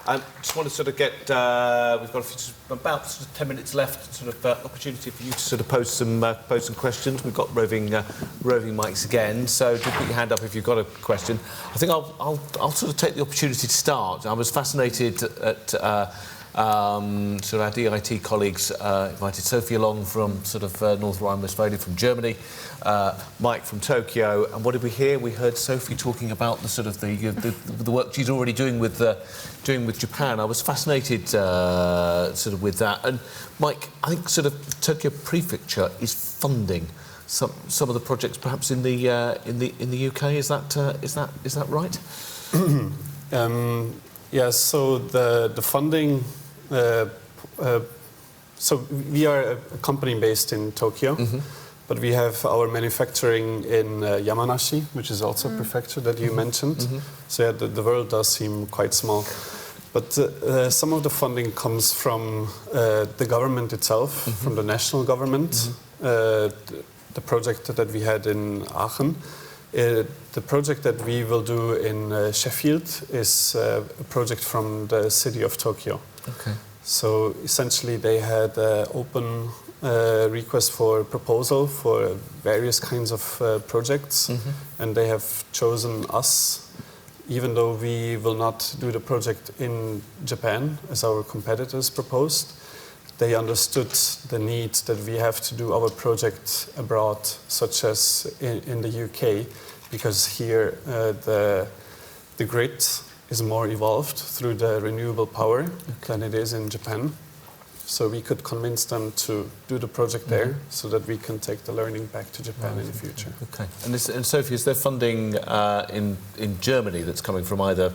Just want to sort of get, we've got about sort of 10 minutes left, sort of opportunity for you to sort of pose some questions. We've got roving mics again, so do put your hand up if you've got a question. I think I'll sort of take the opportunity to start. I was fascinated at sort of our DIT colleagues invited Sophie along from sort of North Rhine-Westphalia from Germany, Mike from Tokyo, and what did we hear? We heard Sophie talking about the sort of the work she's already doing with Japan. I was fascinated sort of with that. And Mike, I think sort of Tokyo Prefecture is funding some of the projects perhaps in the UK. Is that right? Yeah. So the funding. So we are a company based in Tokyo, but we have our manufacturing in Yamanashi, which is also a prefecture that you mentioned. So yeah, the world does seem quite small. But some of the funding comes from the government itself, from the national government. The project that we had in Aachen. The project that we will do in Sheffield is a project from the city of Tokyo. Okay. So essentially they had open request for proposal for various kinds of projects, and they have chosen us, even though we will not do the project in Japan as our competitors proposed. They understood the need that we have to do our project abroad, such as in the UK, because here the grid is more evolved through the renewable power than it is in Japan. So we could convince them to do the project there, so that we can take the learning back to Japan in the future. Okay. And Sophie, is there funding in Germany that's coming from either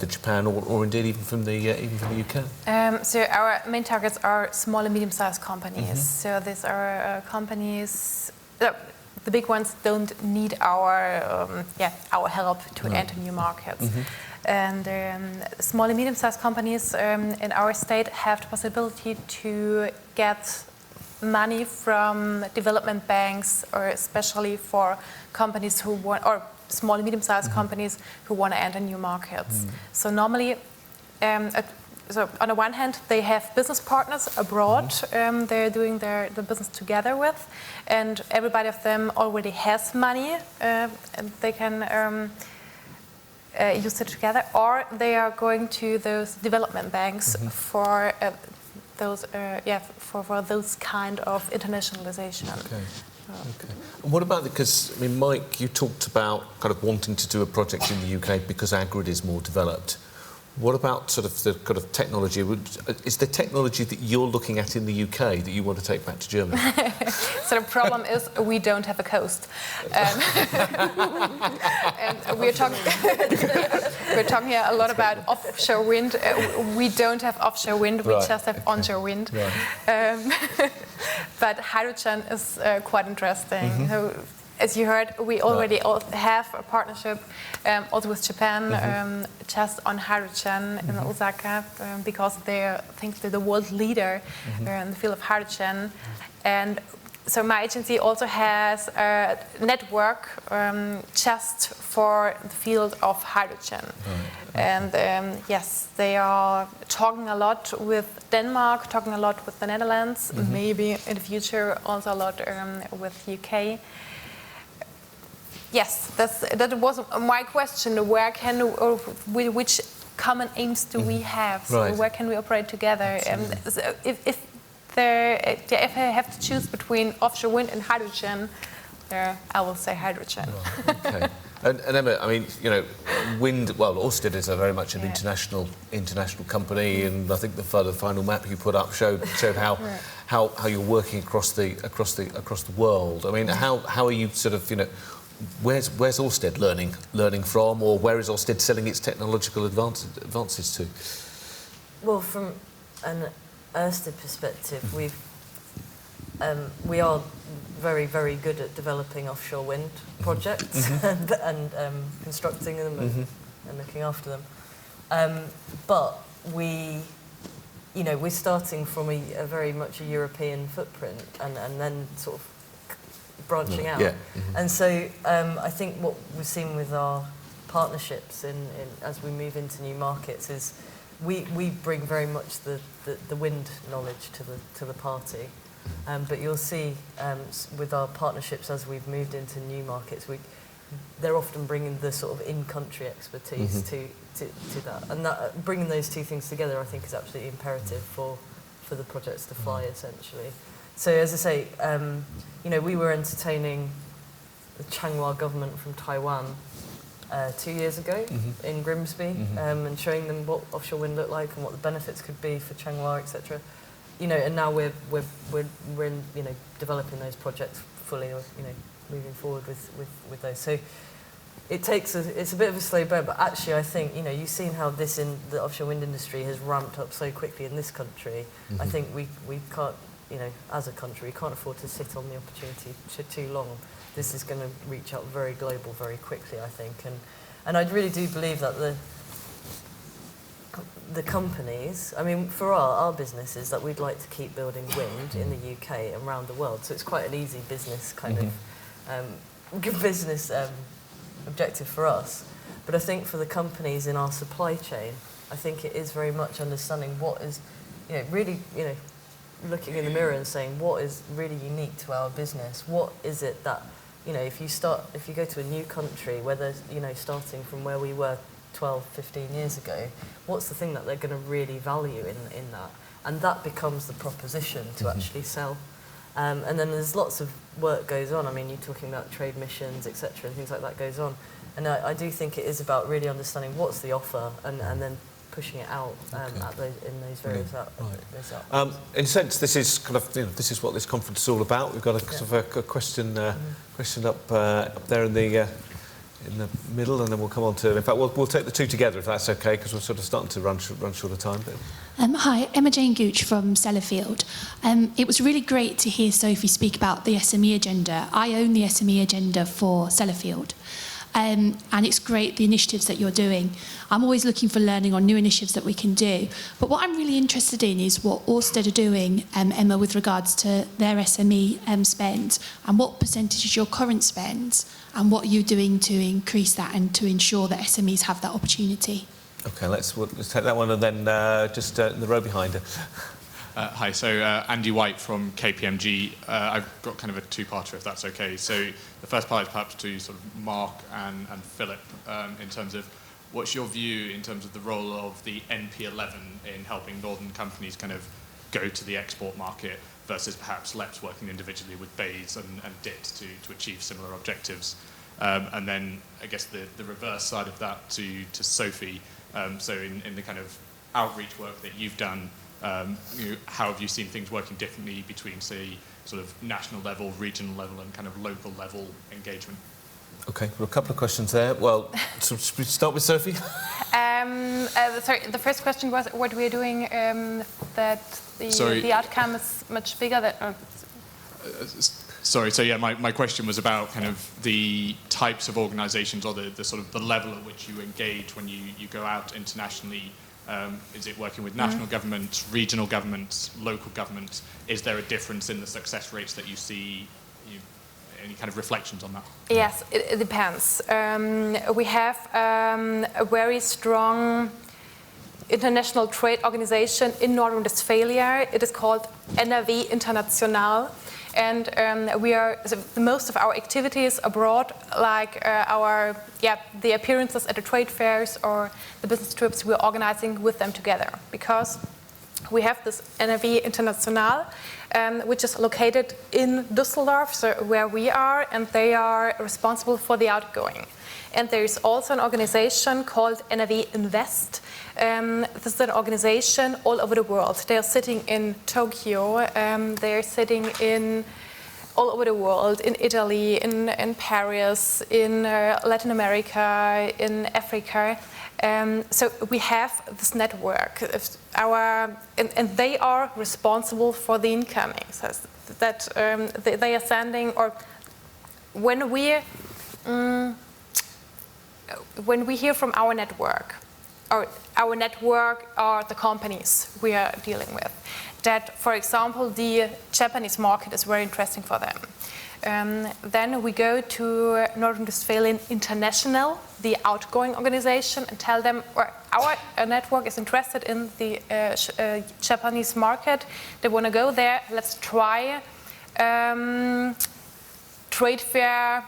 Japan or indeed even from the UK? So our main targets are small and medium-sized companies. So these are companies. The big ones don't need our help to enter new markets. And small and medium-sized companies in our state have the possibility to get money from development banks, or especially for companies who want, or small and medium-sized companies who want to enter new markets. So normally, so on the one hand, they have business partners abroad they're doing the business together with, and everybody of them already has money, and they can use it together, or they are going to those development banks for those kind of internationalization. Okay. And what about because I mean, Mike, you talked about kind of wanting to do a project in the UK because our grid is more developed. What about sort of the kind of technology? Is there technology that you're looking at in the UK that you want to take back to Germany? So the problem is we don't have a coast. And we're talking here a lot about offshore wind. We don't have offshore wind, we just have onshore wind. But hydrogen is quite interesting. So, as you heard, we already have a partnership also with Japan just on hydrogen in Osaka, because I think they're the world leader in the field of hydrogen. And so my agency also has a network just for the field of hydrogen. And yes, they are talking a lot with Denmark, talking a lot with the Netherlands, maybe in the future also a lot with UK. Yes, that was my question. Where can, or which common aims do we have? So where can we operate together? So if I have to choose between offshore wind and hydrogen, I will say hydrogen. Okay. And Emma, I mean, you know, wind. Well, Ørsted is very much an international company, and I think the final map you put up showed how you're working across the world. I mean, how are you sort of, you know, where's Ørsted learning from, or where is Ørsted selling its technological advances to? Well, from an Ørsted perspective, we are very, very good at developing offshore wind projects and constructing them and looking after them. But we're starting from a very much a European footprint and then sort of branching out. And so I think what we've seen with our partnerships as we move into new markets is we bring very much the wind knowledge to the party. But you'll see with our partnerships as we've moved into new markets, they're often bringing the sort of in-country expertise to that. And that, bringing those two things together, I think, is absolutely imperative for the projects to fly, essentially. So, as I say, we were entertaining the Changhua government from Taiwan 2 years ago in Grimsby, and showing them what offshore wind looked like and what the benefits could be for Changhua, etc. And now we're in, developing those projects fully, moving forward with those. So it's a bit of a slow burn, but actually I think, you've seen how the offshore wind industry has ramped up so quickly in this country. I think we can't, as a country, we can't afford to sit on the opportunity for too long. This is going to reach out very global very quickly, I think. And I really do believe that the companies, I mean, for our business is that we'd like to keep building wind in the UK and around the world. So it's quite an easy business kind of good business objective for us. But I think for the companies in our supply chain, I think it is very much understanding what is, really, looking in the mirror and saying what is really unique to our business. What is it that, if you go to a new country, whether, starting from where we were 12, 15 years ago, what's the thing that they're going to really value in that? And that becomes the proposition to actually sell. And then there's lots of work goes on. I mean, you're talking about trade missions, etc., and things like that goes on. And I do think it is about really understanding what's the offer and then pushing it out in those various outlets. In a sense, this is kind of this is what this conference is all about. We've got a sort of a question up there in the middle, and then we'll come on to. In fact, we'll take the two together if that's okay, because we're sort of starting to run short of time. But. Hi, Emma Jane Gooch from Sellafield. It was really great to hear Sophie speak about the SME agenda. I own the SME agenda for Sellafield. And it's great, the initiatives that you're doing. I'm always looking for learning on new initiatives that we can do. But what I'm really interested in is what Ørsted are doing, Emma, with regards to their SME spend, and what percentage is your current spend, and what you're doing to increase that and to ensure that SMEs have that opportunity. OK, let's take that one, and then just in the row behind her. Hi, so Andy White from KPMG. I've got kind of a two-parter, if that's okay. So the first part is perhaps to sort of Mark and Philip in terms of what's your view in terms of the role of the NP11 in helping northern companies kind of go to the export market versus perhaps LEPs working individually with BEIS and DIT to achieve similar objectives. And then I guess the reverse side of that to Sophie. So in the kind of outreach work that you've done, how have you seen things working differently between, say, sort of national level, regional level, and kind of local level engagement? OK, well, a couple of questions there. Well, so should we start with Sophie? Sorry, the first question was what we're doing that the outcome is much bigger than... Sorry, so yeah, my question was about kind of the types of organisations or the sort of the level at which you engage when you go out internationally. Is it working with national governments, regional governments, local governments? Is there a difference in the success rates that you see? Any kind of reflections on that? Yes, it depends. We have a very strong international trade organization in Northern Westphalia. It is called NRW International. And most of our activities abroad, like the appearances at the trade fairs or the business trips, we're organizing with them together, because we have this NRW International, which is located in Düsseldorf, so where we are, and they are responsible for the outgoing. And there is also an organization called NRW Invest. This is an organization all over the world. They are sitting in Tokyo. They are sitting all over the world, in Italy, in Paris, in Latin America, in Africa. So we have this network. And they are responsible for the incoming. So that they are sending, or when we hear from our network, or our network are the companies we are dealing with, that, for example, the Japanese market is very interesting for them. Then we go to Northern Westphalian International, the outgoing organization, and tell them our network is interested in the Japanese market. They want to go there. Let's try trade fair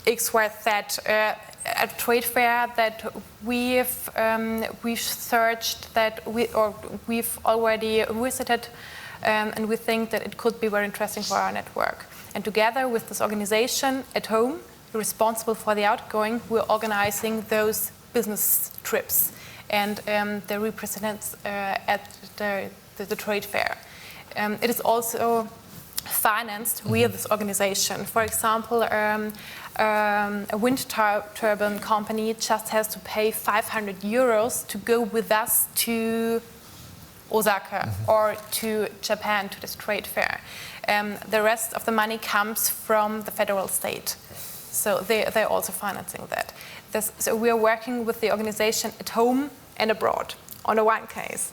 XYZ, a trade fair that we've searched, that we've already visited, and we think that it could be very interesting for our network. And together with this organization at home, responsible for the outgoing, we're organizing those business trips, and the representatives at the trade fair. It is also financed via this organization. For example, a wind turbine company just has to pay 500 euros to go with us to Osaka or to Japan to this trade fair. The rest of the money comes from the federal state. So they're also financing that. So we are working with the organization at home and abroad on a one case.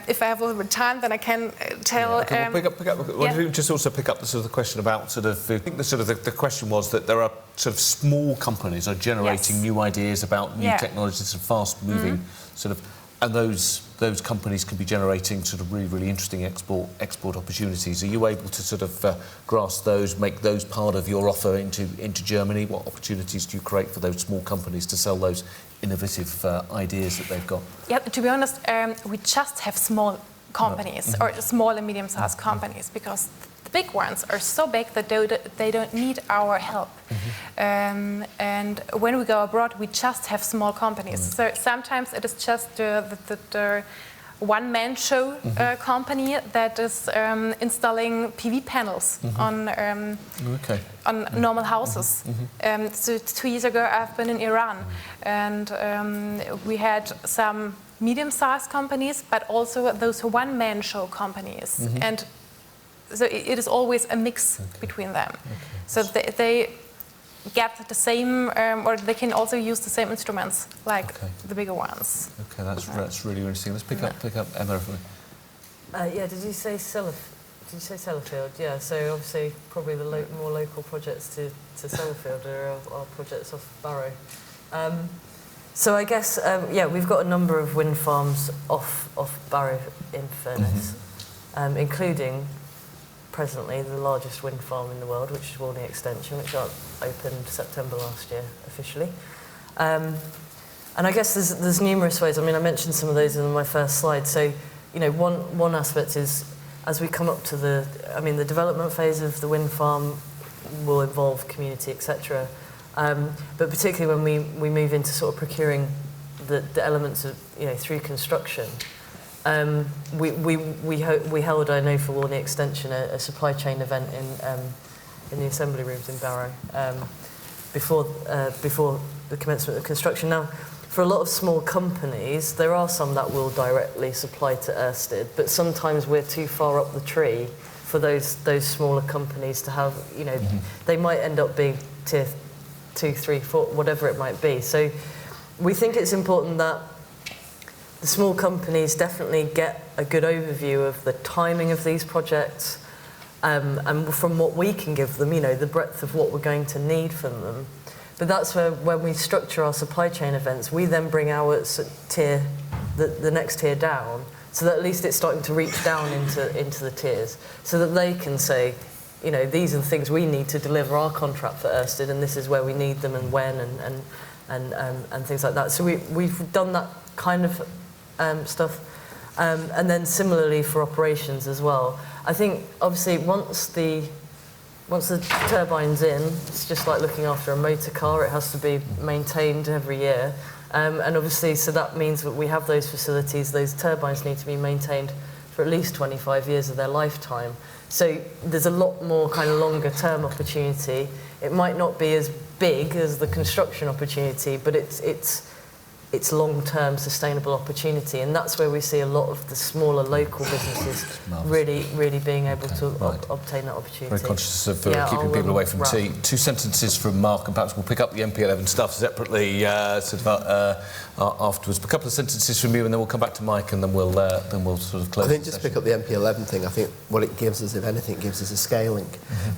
If I have a little bit of time, then I can tell. Yeah, okay, pick up. Why don't you just also pick up the sort of the question about sort of? I think the question was that there are sort of small companies are generating new ideas about new technologies and fast moving sort of, and those companies can be generating sort of really interesting export opportunities. Are you able to sort of grasp those, make those part of your offer into Germany? What opportunities do you create for those small companies to sell those innovative ideas that they've got? Yeah, to be honest, we just have small companies or small and medium-sized companies, because the big ones are so big that they don't need our help. And when we go abroad, we just have small companies. So sometimes it is just the one-man show company that is installing PV panels on normal houses. So 2 years ago, I've been in Iran, and we had some medium-sized companies, but also those one-man show companies. And so it is always a mix between them. So they get the same, or they can also use the same instruments like the bigger ones. Okay, that's really interesting. Let's pick up Emma. Yeah, did you say Sellafield? Yeah, so obviously probably the more local projects to Sellafield are projects off Barrow. So I guess, we've got a number of wind farms off Barrow, in fairness, including presently the largest wind farm in the world, which is Walney Extension, which opened September last year officially. And I guess there's numerous ways. I mean, I mentioned some of those in my first slide. So, you know, one aspect is as we come up to the development phase of the wind farm will involve community, etc. But particularly when we move into sort of procuring the elements of, you know, through construction. We held, I know, for Walney Extension a supply chain event in the assembly rooms in Barrow before the commencement of construction. Now, for a lot of small companies, there are some that will directly supply to Ørsted, but sometimes we're too far up the tree for those smaller companies to have, you know, they might end up being tier 2, 3, 4, whatever it might be. So we think it's important that the small companies definitely get a good overview of the timing of these projects, and from what we can give them, you know, the breadth of what we're going to need from them. But that's where, when we structure our supply chain events, we then bring our tier, the next tier down, so that at least it's starting to reach down into the tiers, so that they can say, you know, these are the things we need to deliver our contract for Ørsted, and this is where we need them and when, and things like that. So we've done that kind of stuff, and then similarly for operations as well. I think obviously once the turbine's in, it's just like looking after a motor car. It has to be maintained every year, and obviously so that means that we have those facilities. Those turbines need to be maintained for at least 25 years of their lifetime. So there's a lot more kind of longer term opportunity. It might not be as big as the construction opportunity, but it's its long-term sustainable opportunity, and that's where we see a lot of the smaller local businesses really being able to obtain that opportunity. Very conscious of keeping people away from tea. 2 sentences from Mark, and perhaps we'll pick up the MP11 stuff separately afterwards. A couple of sentences from you, and then we'll come back to Mike, and then we'll sort of close. I think just pick up the MP11 thing. I think what it gives us, if anything, gives us a scaling,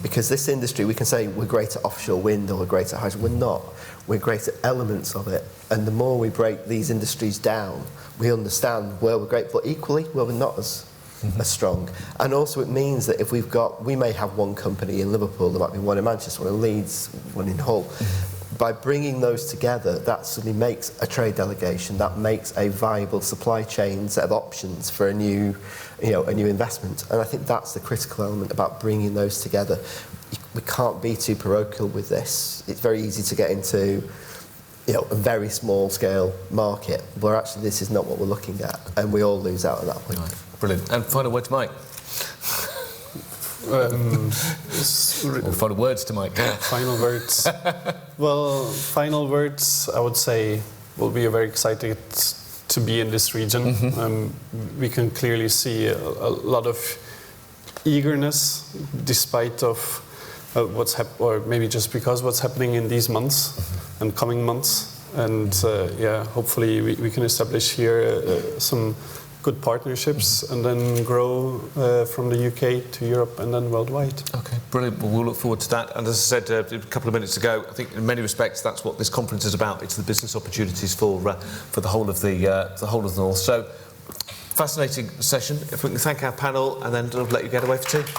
because this industry, we can say we're great at offshore wind or we're great at hydrogen. We're not. We're great at elements of it, and the more we break these industries down, we understand where we're great, but equally where we're not as strong. And also it means that if we may have one company in Liverpool, there might be one in Manchester, one in Leeds, one in Hull. By bringing those together, that suddenly makes a trade delegation, that makes a viable supply chain set of options for a new investment. And I think that's the critical element about bringing those together. We can't be too parochial with this. It's very easy to get into a very small scale market, where actually this is not what we're looking at, and we all lose out at that point. Right. Brilliant. And final word to Mike. Or final words to Mike. Final words. Well, final words, I would say, we'll be very excited to be in this region. We can clearly see a lot of eagerness, despite of or maybe just because what's happening in these months and coming months. And hopefully we can establish here some good partnerships and then grow from the UK to Europe and then worldwide. Okay, brilliant. Well, we'll look forward to that. And as I said a couple of minutes ago, I think in many respects that's what this conference is about. It's the business opportunities for the whole of the North. So, fascinating session. If we can thank our panel and then let you get away for tea.